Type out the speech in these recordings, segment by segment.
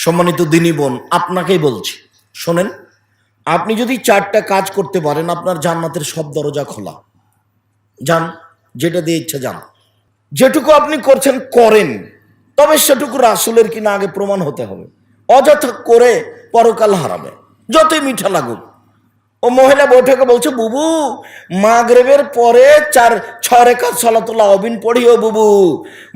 সম্মানিত দিনী বোন, আপনাকেই বলছি, শোনেন। আপনি যদি 4টা কাজ করতে পারেন, আপনার জান্নাতের সব দরজা খোলা। যান, যেটা দিয়ে ইচ্ছা যান। যেটুকু আপনি করছেন করেন, তবে সেটুকু রাসূলের কিনা আগে প্রমাণ হতে হবে। অযথা করে পরকাল হারাবে, যতই মিঠা লাগুক। ও মহিলা বৈঠকে বলছে, বুবু মাগরিবের পরে 6 রাকাত সালাতুল আওয়াবিন পড়িও বুবু।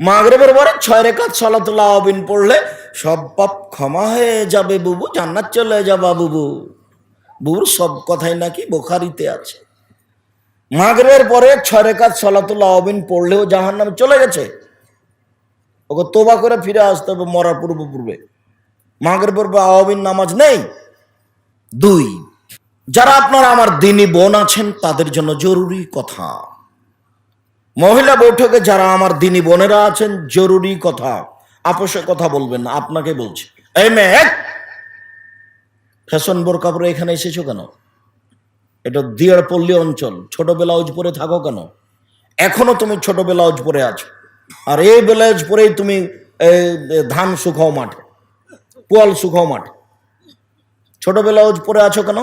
মাগরিবের পরে 6 রাকাত সালাতুল আওয়াবিন পড়লে সব পাপ ক্ষমা হয়ে যাবে বুবু, জান্নাত চলে যাবা বুবু। বুবুর সব কথাই নাকি বুখারীতে আছে। মাগরিবের পরে 6 রাকাত সালাতুল আওয়াবিন পড়লেও জাহান্নামে চলে গেছে। ওকে তোবা করে ফিরে আসতে হবে মরার পূর্বে। মাগরিবের পর আওয়াবিন নামাজ নেই। 2, যারা আপনারা আমার দিনী বোন আছেন তাদের জন্য জরুরি কথা। মহিলা বৈঠকে যারা আমার দিনী বোনেরা আছেন, জরুরি কথা, আপোষে কথা বলবেন না। আপনাকে বলছি, এই মেয়ে, ফ্যাশন বোরকা পরে এখানে এসেছো কেন? এটা দিয়ারপল্লী অঞ্চল, ছোট ব্লাউজ পরে থাকো কেন? এখনো তুমি ছোট ব্লাউজ পরে আছো, আর এই ব্লাউজ পরেই তুমি ধান শুকাও মাঠে, পোয়াল শুকাও মাঠে। ছোট ব্লাউজ পরে আছো কেন?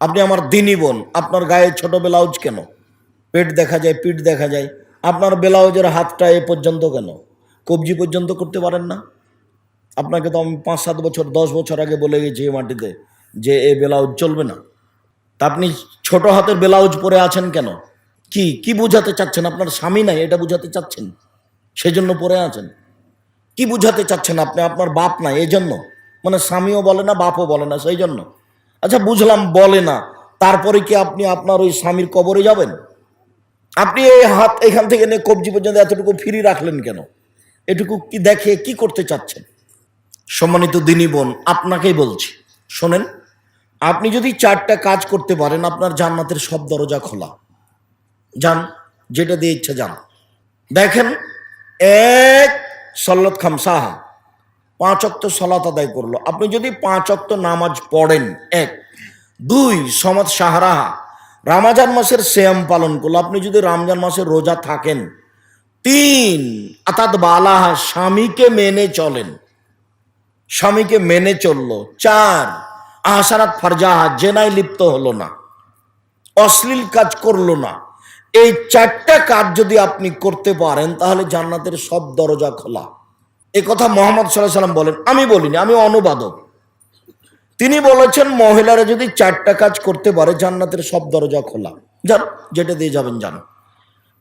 আপনি আমার দিনী বোন, আপনার গায়ে ছোট ব্লাউজ কেন? পেট দেখা যায়, পিঠ দেখা যায়। আপনার ব্লাউজের হাতটা এ পর্যন্ত কেন? কবজি পর্যন্ত করতে পারেন না? আপনাকে তো আমি 5-7 বছর 10 বছর আগে বলে গেছি এই মাটিতে যে এ ব্লাউজ চলবে না। তা আপনি ছোট হাতের ব্লাউজ পরে আছেন কেন? কি কি বুঝাতে চাচ্ছেন? আপনার স্বামী নাই এটা বুঝাতে চাচ্ছেন, সেজন্য পরে আছেন? কি বুঝাতে চাচ্ছেন আপনি? আপনার বাপ নাই এই জন্য? মানে স্বামীও বলে না, বাপও বলে না, সেই জন্য? আচ্ছা বুঝলাম বলে না, তারপরে কি আপনি আপনার ওই স্বামীর কবরে যাবেন? আপনি এই হাত এখান থেকে নিয়ে কবজি পর্যন্ত এতটুকু ফ্রি রাখলেন কেন? এটুকু কি দেখে কি করতে চাচ্ছেন? সম্মানিত দিনী বোন, আপনাকেই বলছি, শোনেন। আপনি যদি 4টা কাজ করতে পারেন, আপনার জান্নাতের সব দরজা খোলা। যান, যেটা দিয়ে ইচ্ছা যান। দেখেন, 1 সল্লত খামসাহা, 5 ওয়াক্ত সালাত আদায় করলো। আপনি যদি 5 ওয়াক্ত নামাজ পড়েন, 1। 2 সমাজ সাহারাহা, রমজান মাসের সিয়াম পালন করলো। আপনি যদি রমজান মাসের রোজা থাকেন। 3 আতাত বালাহা, স্বামীকে মেনে চলেন, স্বামীকে মেনে চললো। 4 আহসানাত ফারজাহা, জেনায় লিপ্ত হলো না, অশ্লীল কাজ করলো না। এই 4টা কাজ যদি আপনি করতে পারেন, তাহলে জান্নাতের সব দরজা খোলা। এই কথা মুহাম্মদ সাল্লাল্লাহু আলাইহি ওয়াসাল্লাম বলেন, আমি বলিনি, আমি অনুবাদক। তিনি বলেছেন মহিলারা যদি 4টা কাজ করতে পারে, জান্নাতের সব দরজা খোলা। যান, যেটা দিয়ে যাবেন যান।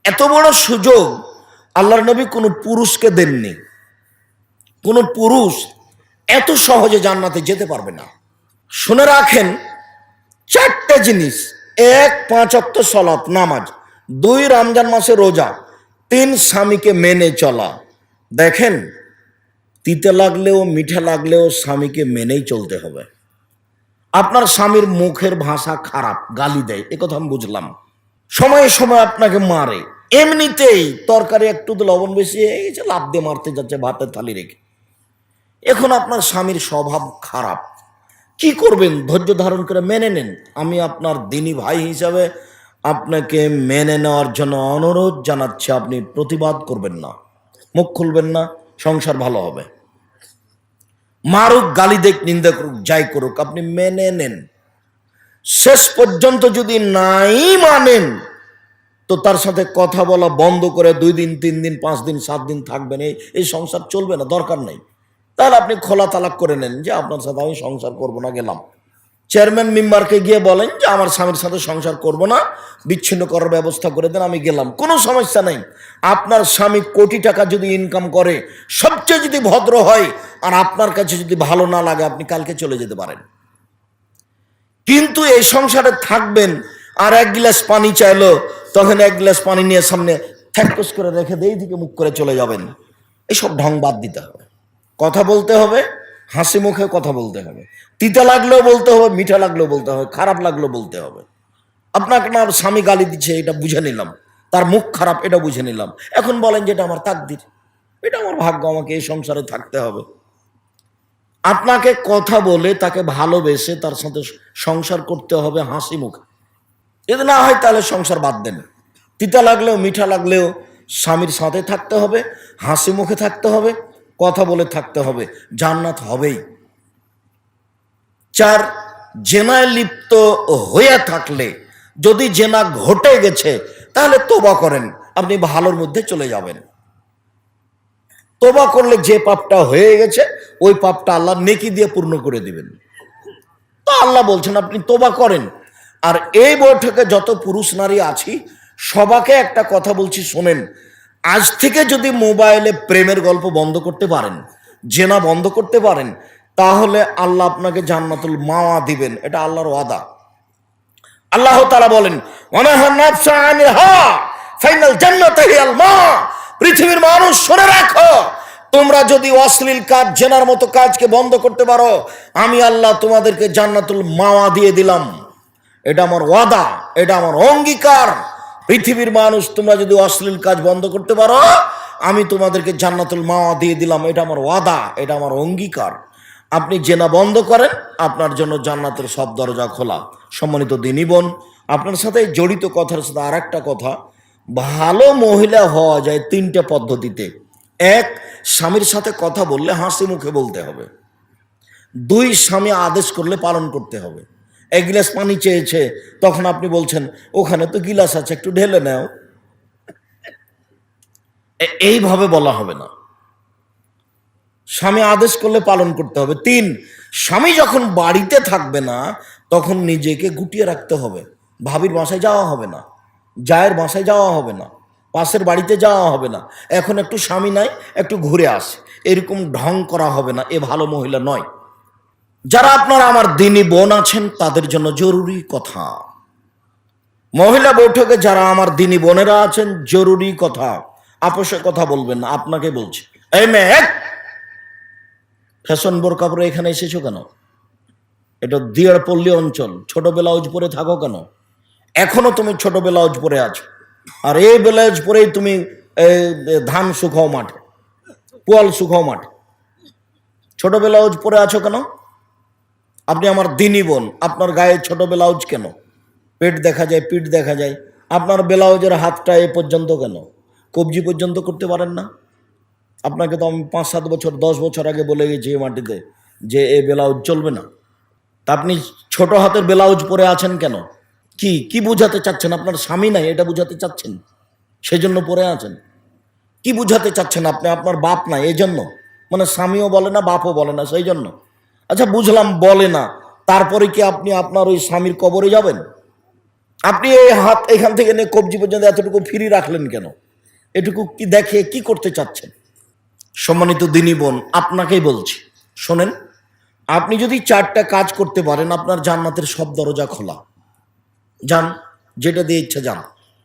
এত বড় সুযোগ আল্লাহর নবী কোনো পুরুষকে দেননি। কোন পুরুষ এত সহজে জান্নাতে যেতে পারবে না। শুনে রাখেন, 4টা জিনিস: 1 5 ওয়াক্ত সালাত নামাজ, 2 রমজান মাসে রোজা, 3 স্বামীকে মেনে চলা। দেখেন, তিতে লাগলেও মিঠা লাগলেও স্বামীকে মেনেই চলতে হবে। আপনার স্বামীর মুখের ভাষা খারাপ, গালি দেয়, এ কথা আমি বুঝলাম। সময়ে সময় আপনাকে মারে, এমনিতেই তরকারি একটু লবণ বেশি হয়ে গেছে, লাফ দিয়ে মারতে যাচ্ছে ভাতের থালি রেখে। এখন আপনার স্বামীর স্বভাব খারাপ, কি করবেন? ধৈর্য ধারণ করে মেনে নেন। আমি আপনার দিনী ভাই হিসাবে আপনাকে মেনে নেওয়ার জন্য অনুরোধ জানাচ্ছি। আপনি প্রতিবাদ করবেন না, মুখ খুলবেন না, সংসার ভালো হবে। মারুক, গালি দেখ, নিন্দা করুক, যাই করুক, আপনি মেনে নেন। শেষ পর্যন্ত যদি নাই মানেন, তো তার সাথে কথা বলা বন্ধ করে 2 দিন 3 দিন 5 দিন 7 দিন থাকবেন। এই সংসার চলবে না, দরকার নেই। তাহলে আপনি খোলা তালাক করে নেন যে আপনার সাথে আমি সংসার করব না, গেলাম। চেয়ারম্যান মেম্বারকে গিয়ে বলেন যে আমার স্বামীর সাথে সংসার করব না, বিচ্ছিন্ন করার ব্যবস্থা করে দেন, আমি গেলাম, কোনো সমস্যা নেই। আপনার স্বামী কোটি টাকা যদি ইনকাম করে, সবচেয়ে যদি ভদ্র হয়, আর আপনার কাছে যদি ভালো না লাগে, আপনি কালকে চলে যেতে পারেন। কিন্তু এই সংসারে থাকবেন, আর 1 গ্লাস পানি চাইলো, তখন 1 গ্লাস পানি নিয়ে সামনে থ্যাকস করে রেখে দিয়ে দিকে মুখ করে চলে যাবেন। এসব ঢং বাদ দিতে হবে। কথা বলতে হবে, হাসি মুখে কথা বলতে হবে। তিতা লাগলেও বলতে হবে, মিঠা লাগলেও বলতে হবে, খারাপ লাগলেও বলতে হবে। আপনাকে না স্বামী গালি দিচ্ছে, এটা বুঝে নিলাম, তার মুখ খারাপ, এটা বুঝে নিলাম। এখন বলেন যে এটা আমার তাকদির, এটা আমার ভাগ্য, আমাকে এই সংসারে থাকতে হবে। আপনাকে কথা বলে, তাকে ভালোবেসে তার সাথে সংসার করতে হবে হাসি মুখে। যদি না হয় তাহলে সংসার বাদ দেন। তিতা লাগলেও মিঠা লাগলেও স্বামীর সাথে থাকতে হবে, হাসি মুখে থাকতে হবে, কথা বলে থাকতে হবে, জান্নাত হবেই। 4, জেনায় লিপ্ত হয়ে থাকলে, যদি জেনা ঘটে গেছে তাহলে তোবা করেন, আপনি ভালোর মধ্যে চলে যাবেন। তোবা করলে যে পাপটা হয়ে গেছে ওই পাপটা আল্লাহ নেকি দিয়ে পূর্ণ করে দিবেন। তো আল্লাহ বলছেন আপনি তোবা করেন। আর এই বৈঠকে যত পুরুষ নারী আছি সবাকে একটা কথা বলছি, শোনেন। আজ থেকে যদি মোবাইলে প্রেমের গল্প বন্ধ করতে পারেন, জেনা বন্ধ করতে পারেন, তাহলে আল্লাহ আপনাকে জান্নাতুল মাওয়া দিবেন। এটা আল্লাহর ওয়াদা। আল্লাহ তাআলা বলেন, পৃথিবীর মানুষ শুনে রাখো, তোমরা যদি অশ্লীল কাজ, জেনার মতো কাজকে বন্ধ করতে পারো, আমি আল্লাহ তোমাদেরকে জান্নাতুল মাওয়া দিয়ে দিলাম। এটা আমার ওয়াদা, এটা আমার অঙ্গীকার। পৃথিবীর মানুষ, তোমরা যদি অশ্লীল কাজ বন্ধ করতে পারো, আমি তোমাদেরকে জান্নাতুল মাওয়া দিয়ে দিলাম। এটা আমার ওয়াদা, এটা আমার অঙ্গীকার। আপনি জেনা বন্ধ করেন, আপনার জন্য জান্নাতের সব দরজা খোলা। সম্মানিত দিনী বোন, আপনার সাথে জড়িত কথার সাথে আর একটা কথা, ভালো মহিলা হওয়া যায় 3টে পদ্ধতিতে। 1, স্বামীর সাথে কথা বললে হাসি মুখে বলতে হবে। 2, স্বামী আদেশ করলে পালন করতে হবে। 1 গ্লাস পানি চেয়েছে, তখন আপনি বলছেন ওখানে তো গিলাস আছে, একটু ঢেলে নাও। এইভাবে বলা হবে না। স্বামী আদেশ করলে পালন করতে হবে। 3, স্বামী যখন বাড়িতে থাকবে না তখন নিজেকে গুটিয়ে রাখতে হবে। ভাবির বাসায় যাওয়া হবে না, জায়ের বাসায় যাওয়া হবে না, পাশের বাড়িতে যাওয়া হবে না। এখন একটু স্বামী নাই, একটু ঘুরে আসে, এরকম ঢং করা হবে না। এ ভালো মহিলা নয়। যারা আপনারা আমার দিনী বোন আছেন তাদের জন্য জরুরি কথা, মহিলা বৈঠকে যারা আমার দিনী বোনেরা আছেন, জরুরি কথা, আপোষে কথা বলবেন না। আপনাকে বলছি, এই মেয়ে, ফ্যাশন বোরকা পরে এখানে এসেছো কেন? এটা দিয়ারপল্লী অঞ্চল, ছোট ব্লাউজ পরে থাকো কেন? এখনো তুমি ছোট ব্লাউজ পরে আছো, আর এই ব্লাউজ পরেই তুমি ধান শুকাও মাঠে, পোয়াল শুকাও মাঠে। ছোট ব্লাউজ পরে আছো কেন? আপনি আমার দিনী বোন, আপনার গায়ে ছোট ব্লাউজ কেন? পেট দেখা যায়, পিঠ দেখা যায়, আপনার ব্লাউজের হাতটা এ পর্যন্ত কেন? কবজি পর্যন্ত করতে পারেন না? আপনাকে তো আমি 5-7 বছর 10 বছর আগে বলে গেছি এই মাটিতে যে এ ব্লাউজ চলবে না। তা আপনি ছোট হাতের ব্লাউজ পরে আছেন কেন? কি কি বুঝাতে চাচ্ছেন? আপনার স্বামী নাই এটা বুঝাতে চাচ্ছেন, সেজন্য পরে আছেন? কি বুঝাতে চাচ্ছেন আপনি? আপনার বাপ নাই এই জন্য, মানে স্বামীও বলে না, বাপও বলে না, সেই জন্য? আচ্ছা বুঝলাম বলে না, তারপরে কি আপনি আপনার ওই স্বামীর কবরে যাবেন? আপনি এই হাত এখান থেকে নিয়ে কবজি পর্যন্ত এতটুকু ফ্রি রাখলেন কেন? এটুকু কি দেখে কি করতে চাচ্ছেন? সম্মানিত দিনী বোন, আপনাকেই বলছি, শোনেন। আপনি যদি 4টা কাজ করতে পারেন, আপনার জান্নাতের সব দরজা খোলা। যান, যেটা দিয়ে ইচ্ছা যান।